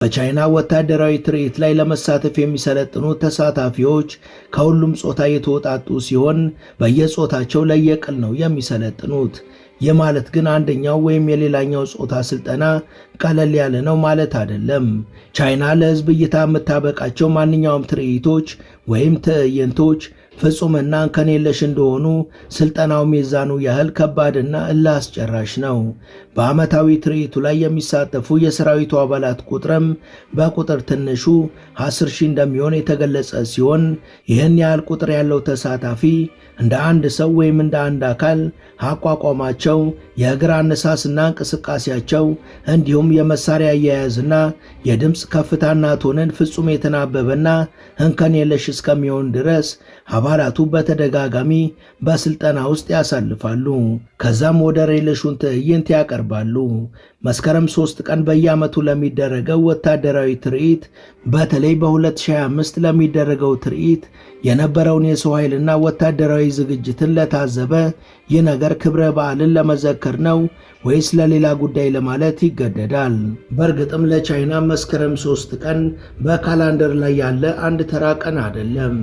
በቻይና ወታደራዊ ትርኢት ላይ ለመሳተፍ የሚሰለጥኑ ተሳታፊዎች ከሁሉም ጾታ የተወጣጡ ሲሆን በየጾታቸው ለየቅል ነው የሚሰለጥኑት። ይህ ማለት ግን አንደኛው ወይም የሌላኛው ጾታ ስልጠና ቀለል ያለ ነው ማለት አይደለም። ቻይና ለሕዝብ እይታ የምታበቃቸው ማንኛውም ትርኢቶች ወይም ትዕይንቶች ፍጹምና እንከን የለሽ እንደሆኑ ስልጠናው ሚዛኑ ያህል ከባድና እልህ አስጨራሽ ነው። በዓመታዊ ትርኢቱ ላይ የሚሳተፉ የሰራዊቱ አባላት ቁጥርም በቁጥር ትንሹ 10,000 እንደሚሆን የተገለጸ ሲሆን ይህን ያህል ቁጥር ያለው ተሳታፊ እንደ አንድ ሰው ወይም እንደ አንድ አካል አቋቋማቸው፣ የእግር አነሳስና እንቅስቃሴያቸው እንዲሁም የመሳሪያ አያያዝና የድምፅ ከፍታና ቶንን ፍጹም የተናበበና እንከን የለሽ እስከሚሆን ድረስ አባላቱ በተደጋጋሚ በስልጠና ውስጥ ያሳልፋሉ። ከዛም ወደር የለሹን ትዕይንት ያቀርባሉ። መስከረም 3 ቀን በየዓመቱ ለሚደረገው ወታደራዊ ትርኢት በተለይ በ2025 ለሚደረገው ትርኢት የነበረውን የሰው ኃይልና ወታደራዊ ዝግጅትን ለታዘበ ይህ ነገር ክብረ በዓልን ለመዘከር ነው ወይስ ለሌላ ጉዳይ ለማለት ይገደዳል። በእርግጥም ለቻይና መስከረም 3 ቀን በካላንደር ላይ ያለ አንድ ተራ ቀን አይደለም።